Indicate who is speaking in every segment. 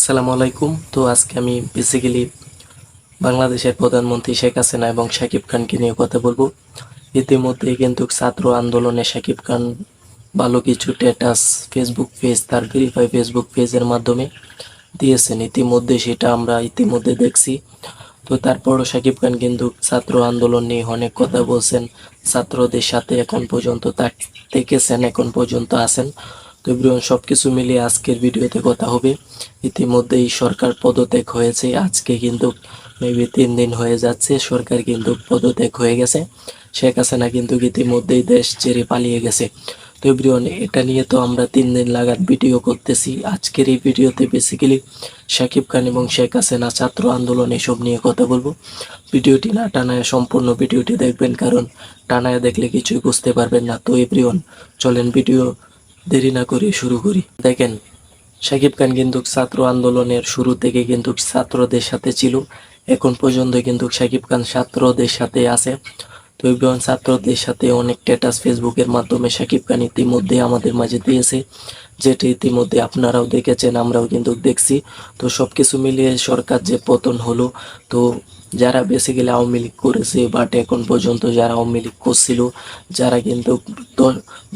Speaker 1: আসসালামু আলাইকুম। তো আজকে আমি বেসিক্যালি বাংলাদেশের প্রধানমন্ত্রী শেখ হাসিনা এবং শাকিব খানকে নিয়ে কথা বলবো। ইতিমধ্যে কিন্তু ছাত্র আন্দোলনে শাকিব খান ভালো কিছু স্ট্যাটাস ফেসবুক পেজ তার ভেরিফাই ফেসবুক পেজের মাধ্যমে দিয়েছেন। ইতিমধ্যে সেটা আমরা ইতিমধ্যে দেখছি। তো তারপরও শাকিব খান কিন্তু ছাত্র আন্দোলন নিয়ে অনেক কথা বলছেন, ছাত্রদের সাথে এখন পর্যন্ত থেকেছেন, এখন পর্যন্ত আছেন। তো এভরিওয়ান সবকিছু মিলিয়ে আজকের ভিডিওতে কথা হবে। ইতিমধ্যেই সরকার পদত্যাগ হয়েছে, আজকে কিন্তু মেবি 3 দিন হয়ে যাচ্ছে সরকার কিন্তু পদত্যাগ হয়ে গেছে। শেখ হাসিনা কিন্তু ইতিমধ্যেই দেশ ছেড়ে পালিয়ে গেছে। তো এভরিওয়ান এটা নিয়ে তো আমরা 3 দিন লাগাত ভিডিও করতেছি। আজকের এই ভিডিওতে বেসিক্যালি শাকিব খান এবং শেখ হাসিনা ছাত্র আন্দোলন এসব নিয়ে কথা বলবো। ভিডিওটি না টানায় সম্পূর্ণ ভিডিওটি দেখবেন, কারণ টানায় দেখলে কিছুই বুঝতে পারবেন না। তো এভরিওয়ান চলেন ভিডিও দেরি না করে শুরু করি। দেখেন, শাকিব খান কিন্তু ছাত্র আন্দোলনের শুরু থেকে কিন্তু ছাত্রদের সাথে ছিল, এখন পর্যন্ত কিন্তু শাকিব খান ছাত্রদের সাথে আছে। তো এভরিওয়ান ছাত্রদের সাথে অনেক স্ট্যাটাস ফেসবুকের মাধ্যমে শাকিব খান ইতিমধ্যে আমাদের মাঝে দিয়েছে, যেটা ইতিমধ্যে আপনারাও দেখেছেন, আমরাও কিন্তু দেখছি। তো সবকিছু মিলিয়ে সরকার যে পতন হলো, তো যারা বেসিক্যালি আওয়ামী লীগ করেছে বাট এখন পর্যন্ত যারা আওয়ামী লীগ করছিল, যারা কিন্তু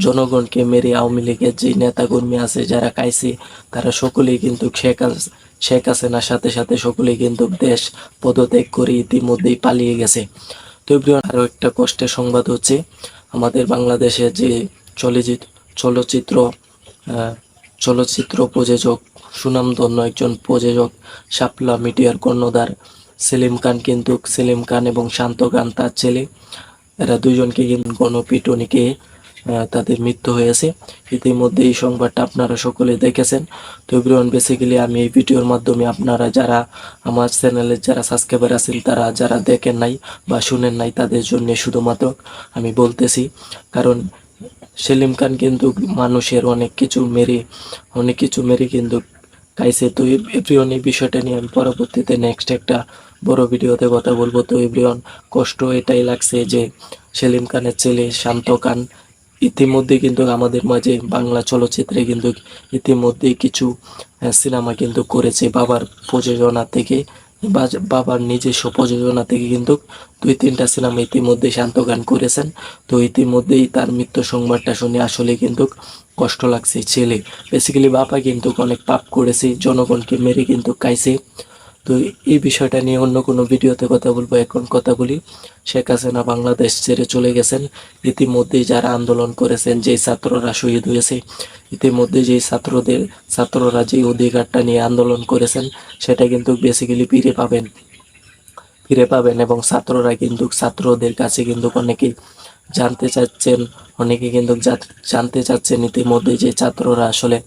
Speaker 1: জনগণকে মেরে আওয়ামী লীগের যে নেতাকর্মী আছে যারা খাইছে, তারা সকলেই কিন্তু শেখ হাসিনার সাথে সাথে সকলেই কিন্তু দেশ পদত্যাগ করে ইতিমধ্যেই পালিয়ে গেছে। তো এভরিওয়ান আরও একটা কষ্টের সংবাদ হচ্ছে, আমাদের বাংলাদেশে যে চলচ্চিত্র চলচ্চিত্র প্রযোজক, সুনামধন্য একজন প্রযোজক শাপলা মিডিয়ার কর্ণধার সেলিম খান এবং শান্ত খান তার ছেলে, এরা দুইজনকে কিন্তু গণপিটুনিকে তাদের মৃত্যু হয়েছে। ইতিমধ্যে এই সংবাদটা আপনারা সকলে দেখেছেন। তো এভরিওয়ান বেসিক্যালি আমি এই ভিডিওর মাধ্যমে আপনারা যারা আমার চ্যানেলের যারা সাবস্ক্রাইবার আছেন, তারা যারা দেখেন নাই বা শুনেন নাই, তাদের জন্য শুধুমাত্র আমি বলতেছি। কারণ সেলিম খান কিন্তু মানুষের অনেক কিছু মেরে কিন্তু খাইছে। তো এভরিওয়ান এই বিষয়টা নিয়ে আমি পরবর্তীতে নেক্সট একটা বড় ভিডিওতে কথা বলবো। তো এভরিওয়ান কষ্ট এটাই লাগছে যে সেলিম খানের ছেলে শান্ত খান ইতিমধ্যে কিন্তু আমাদের মাঝে বাংলা চলচ্চিত্রে কিন্তু ইতিমধ্যে কিছু সিনেমা কিন্তু করেছে বাবার প্রযোজনা থেকে, বাবার নিজস্ব প্রযোজনা থেকে কিন্তু 2-3টা সিনেমা ইতিমধ্যে শান্ত খান করেছেন। তো ইতিমধ্যেই তার মৃত্যু সংবাদটা শুনে আসলে কিন্তু কষ্ট লাগছে। ছেলে বেসিক্যালি বাবা কিন্তু অনেক পাপ করেছে, জনগণকে মেরে কিন্তু খাইছে। তো এই বিষয়টা নিয়ে অন্য কোনো ভিডিওতে কথা বলবো। এখন কথা বলি, শেখ হাসিনা বাংলাদেশ ছেড়ে চলে গেছেন। ইতিমধ্যেই যারা আন্দোলন করেছেন, যে ছাত্ররা শহীদ হয়েছে, ইতিমধ্যে যে ছাত্ররা যে অধিকারটা নিয়ে আন্দোলন করেছেন, সেটা কিন্তু বেসিক্যালি ফিরে পাবেন এবং ছাত্ররা কিন্তু ছাত্রদের কাছে কিন্তু অনেকেই জানতে চাচ্ছেন, অনেকে কিন্তু জানতে চাচ্ছেন ইতিমধ্যে যে ছাত্ররা আসলে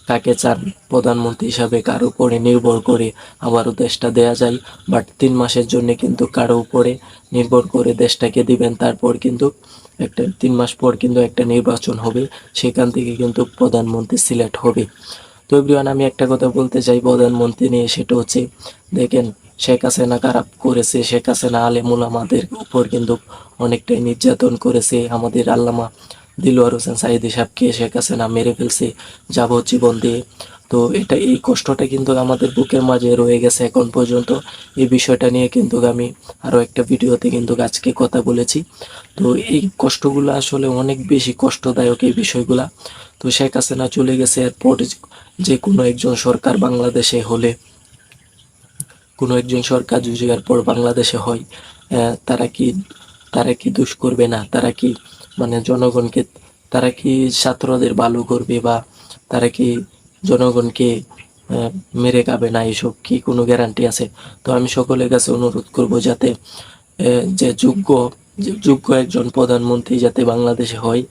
Speaker 1: কাকে চান প্রধানমন্ত্রী হিসাবে, কার উপরে নির্ভর করে আবারও দেশটা দেয়া যায়। বাট 3 মাসের জন্য কিন্তু কারো উপরে নির্ভর করে দেশটাকে দিবেন, তারপর কিন্তু 3 মাস পর কিন্তু একটা নির্বাচন হবে, সেখান থেকে কিন্তু প্রধানমন্ত্রী সিলেক্ট হবে। তো এভরিওয়ান আমি একটা কথা বলতে চাই প্রধানমন্ত্রী নিয়ে, সেটা হচ্ছে দেখেন শেখ হাসিনা খারাপ করেছে, শেখ হাসিনা আলেম ওলামাদের উপর কিন্তু অনেকটাই নির্যাতন করেছে। আমাদের আল্লামা দিলওয়ার হোসেন সাঈদী সাহেবকে শেখ হাসিনা মেরে ফেলছে যাবজ্জীবন দিয়ে। তো এই কষ্টটা কিন্তু আমাদের বুকের মাঝে রয়ে গেছে এখন পর্যন্ত। এই বিষয়টা নিয়ে কিন্তু আমি আরও একটা ভিডিওতে কিন্তু আজকে কথা বলেছি। তো এই কষ্টগুলো আসলে অনেক বেশি কষ্টদায়ক এই বিষয়গুলা। তো শেখ হাসিনা চলে গেছে, এরপর যে কোনো একজন সরকার বাংলাদেশে হলে, কোনো একজন সরকার যদি এরপর বাংলাদেশে হয়, তারা কি দোষ করবে না? তারা কি মানে জনগণকে, তারা কি ছাত্রদের ভালো করবে বা তারা কি জনগণকে মেরে খাবে না? এসব কি কোনো গ্যারান্টি আছে? তো আমি সকলের কাছে অনুরোধ করব যাতে যে যোগ্য একজন প্রধানমন্ত্রী যাতে বাংলাদেশে হয়,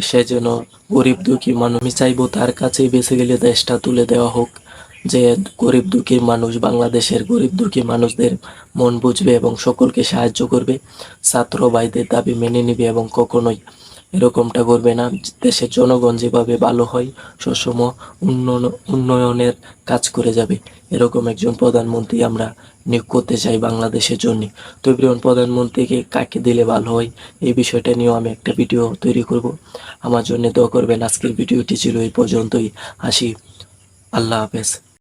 Speaker 1: সে যেন গরিব দুঃখী মানুষ, আমি চাইবো তার কাছেই বেসিক্যালি দেশটা তুলে দেওয়া হোক, যে গরিব দুঃখী মানুষ, বাংলাদেশের গরিব দুঃখী মানুষদের মন বুঝবে এবং সকলকে সাহায্য করবে, ছাত্র ভাইদের দাবি মেনে নিবে এবং কখনোই এরকমটা করবে না। দেশের জনগণ যেভাবে ভালো হয়, সবসময় উন্নয়নের কাজ করে যাবে, এরকম একজন প্রধানমন্ত্রী আমরা নিয়োগ করতে চাই বাংলাদেশের জন্য। তো এভরিওয়ান প্রধানমন্ত্রীকে কাকে দিলে ভালো হয়, এই বিষয়টা নিয়েও আমি একটা ভিডিও তৈরি করব। আমার জন্য দোয়া করবেন। আজকের ভিডিওটি ছিল এই পর্যন্তই। আসি, আল্লাহ হাফেজ।